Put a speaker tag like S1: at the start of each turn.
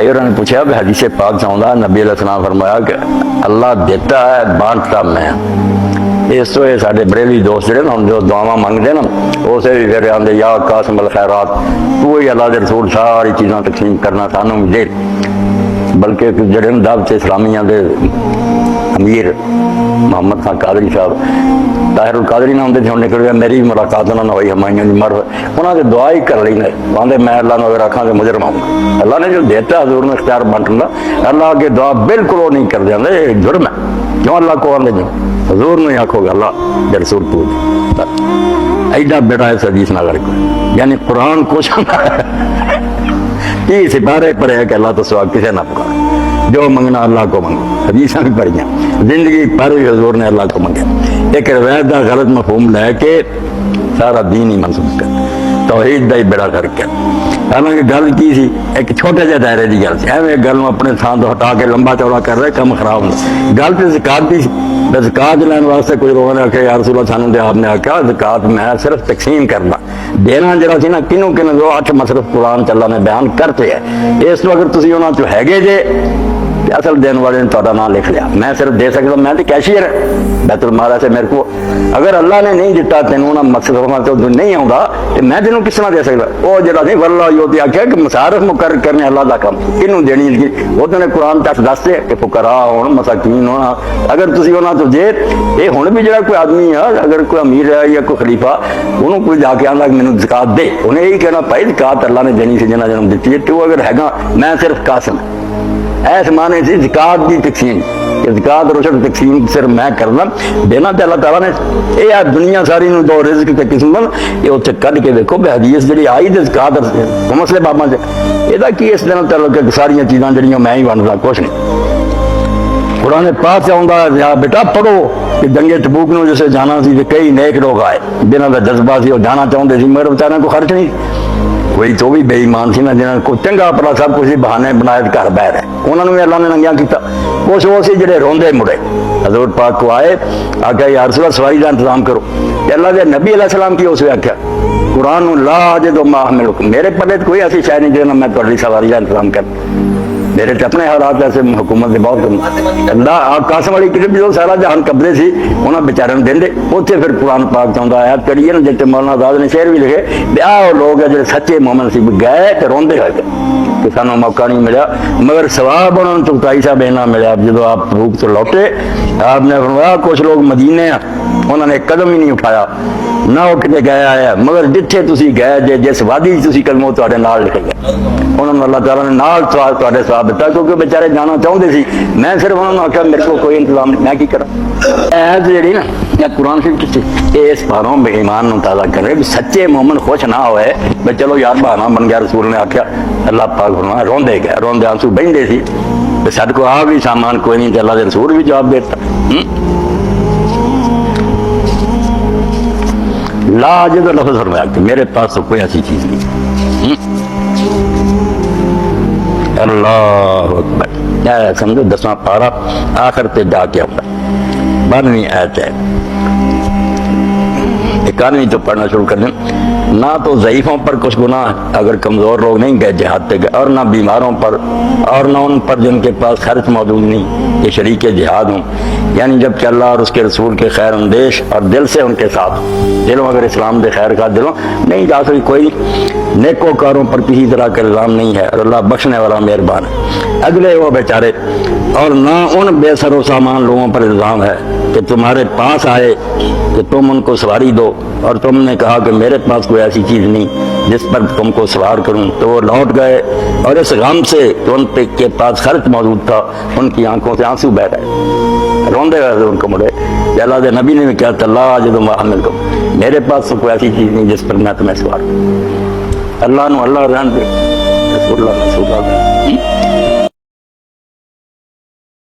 S1: بھائی اور نے پوچھا کہ حدیث پاک سے آتا نبی علیہ السلام فرمایا کہ اللہ دیتا ہے بانٹتا میں. اس تو یہ سارے بریلوی دوست جڑے نا جو دعاواں منگتے نا اسے بھی پھر آتے یا قاسم الخیرات تو ہی اللہ کے رسول ساری چیزاں تقسیم کرنا سانوں بھی دے. بلکہ جڑے دعوت اسلامیہ دے امیر محمد خان قادری صاحب طاہر القادری نہ ہوندے تھے ہن نکل گیا میری بھی ملاقات انہاں ہوئی ہمائیوں دی مرد انہاں نے دعا ہی کر لی آندے میں اللہ نو اگر آکھاں تے مجرم ہوں گا. اللہ نے جو دیتا حضور نے اختیار بانٹن دا اللہ کے دعا بالکل وہ نہیں کر دے یہ جرم ہے. کیوں اللہ کو آندے جو حضور نے آکھو گا اللہ دے رسول پوچھ ایڈا بیٹا اس حدیث نہ کر یعنی قرآن کچھ یہ سپارے پر ہے کہ اللہ تو سوا کسے نہ پکار جو منگنا اللہ کو منگو حدیثاں بھی پڑھیاں زندگی پر بھی حضور نے اللہ کو منگے. ایک روایت کا غلط مفہوم لے کے سارا دین ہی منسوخ کر توحید دا ہی بیڑا کر کے. حالانکہ گل کی سی ایک چھوٹے جہے دائرے کی گل سی ایویں گل اپنے تھان تو ہٹا کے لمبا چوڑا کر رہے کم خراب ہوتا. گل تو زکات کی زکات لین واسطے کوئی لوگوں نے آخیا یا رسول اللہ سانوں دے آپ نے آخیا زکات میں صرف تقسیم کرنا دینا جڑا سی نا کنوں کنوں جو 8 مصرف قرآن اللہ نے بیان کرتے ہیں. اس وقت تسی انہاں چ ہیگے جے اصل دین والے نے تہاڈا نام لکھ لیا میں صرف دے سکتا میں تو کیشیئر بیت المال سے میرے کو اگر اللہ نے نہیں دیتا تینوں نہ مصرفاں تو نہیں آؤں تو میں تینوں کس طرح دے سکتا. وہ جڑا نہیں واللہ یوتی آخیا کہ مصارف مقرر کرنے اللہ دا کام کنوں دینی وہ تو نے قرآن تک دستے کہ فقراء ہون مساکین ہونا اگر تسی انہاں تو دے یہ ہن بھی جڑا کوئی آدمی ہے اگر کوئی امیر ہے یا کوئی خلیفہ انہوں کوئی جا کے آندا کہ مینوں زکات دے انہیں یہی کہنا بھائی زکات اللہ نے دینی سی جنہاں جنم دیتی ہے تو اگر ہے میں صرف قاسم ایس معنی سے زکات کی تقسیم کہ زکات روشن تقسیم صرف میں کرنا دینا تو اللہ تعالیٰ نے یہ دنیا ساری نو دو رزق تے قسم یہ اتنے کڈ کے دیکھو بے حدیث جی آئی تو زکات مسئلے بابا سے یہ کی اس دن تعلق ساری چیزاں جہاں میں ہی بنتا کچھ نہیں. قرآن پاک سے آتا بیٹا پڑھو کہ جنگے تبوک نو جسے جانا سی کئی نیک لوگ آئے جنہوں کا جذبہ سی وہ جانا چاہتے سی مگر بیچارے کو خرچ نہیں وہی تو بھی بے ایمان سی نا جنہوں کو چنگا پڑا سب کچھ بہانے بنائے گھر بہ رہے انہوں نے اللہ نے ننگیا کیتا. کچھ وہ سی جڑے روندے مڑے حضور پاک کو آئے آگیا یا رسول اللہ سواری کا انتظام کرو. اللہ کے نبی علیہ السلام کی اس نے آخیا قرآن لا اجد ما احملکم میرے پلے کوئی ایسی شے نہیں جہاں میں تہاڈی سواری کا انتظام کر میرے اپنے حالات ایسے حکومت کے بہت اللہ قاسم والی کتب جو سارا جہان قبضے سی انہوں بیچارے دیں دے اتنے پھر قرآن پاک چاہتا آیات کریے نا جیسے مولانا آزاد نے شعر بھی لکھے وہ لوگ ہیں جو سچے مومن سی گئے تو روندے ہوئے کہ سانوں موقع نہیں ملا مگر ثواب انہوں نے چوکائی صاحب اینا ملا. جب آپ بھوک تو لوٹے آپ نے فرمایا کچھ لوگ مدینے ہیں انہوں نے قدم ہی نہیں اٹھایا نہ وہ کتے گئے آیا مگر جتھے تسی گئے جے جس وادی تسی قدموں تواڈے نال لکھے گئے انہوں نے اللہ تعالیٰ نے نال تواڈے ثواب دیتا کیونکہ بیچارے جانا چاہتے سی. میں صرف انہوں نے آخیا میرے کو کوئی انتظام نہیں میں کی کرا ایز جڑی نا یا قرآن شریف اس باروں بے ایمان نو تازہ کر رہے سچے مومن خوش نہ ہوئے بھائی چلو یار بہانا بن گیا. رسول نے آخیا اللہ پاک فرمایا روندے گئے روندے آنسو بہندے سی سارے کو آ بھی سامان کوئی نہیں اللہ کے رسول بھی جواب دیتا. لا جد لفظ فرمایا کہ میرے پاس تو کوئی ایسی چیز نہیں. اللہ اکبر سمجھو 10واں پارا آخر پہ جا کے آؤں 12ویں آیت ہے 91 تو پڑھنا شروع کر دیں. نہ تو ضعیفوں پر کچھ گناہ اگر کمزور لوگ نہیں گئے جہاد پہ گئے اور نہ بیماروں پر اور نہ ان پر جن کے پاس خرچ موجود نہیں کہ شریک جہاد ہوں یعنی جب کہ اللہ اور اس کے رسول کے خیر اندیش اور دل سے ان کے ساتھ دلوں اگر اسلام دے خیر کا دلوں نہیں جا سکتی کوئی نیکوکاروں پر کسی طرح کا الزام نہیں ہے اور اللہ بخشنے والا مہربان ہے. اگلے وہ بیچارے اور نہ ان بے سر و سامان لوگوں پر الزام ہے کہ تمہارے پاس آئے کہ تم ان کو سواری دو اور تم نے کہا کہ میرے پاس کوئی ایسی چیز نہیں جس پر تم کو سوار کروں تو وہ لوٹ گئے اور اس غم سے کہ ان پہ کے پاس خرچ موجود تھا ان کی آنکھوں سے آنسو بہ گئے روندے گئے ان کو مڑے. اللہ کے نبی نے بھی کہا اللہ جب حامل کو میرے پاس تو کوئی ایسی چیز نہیں جس پر میں تمہیں سوار اللہ نو اللہ رہن دے رسول اللہ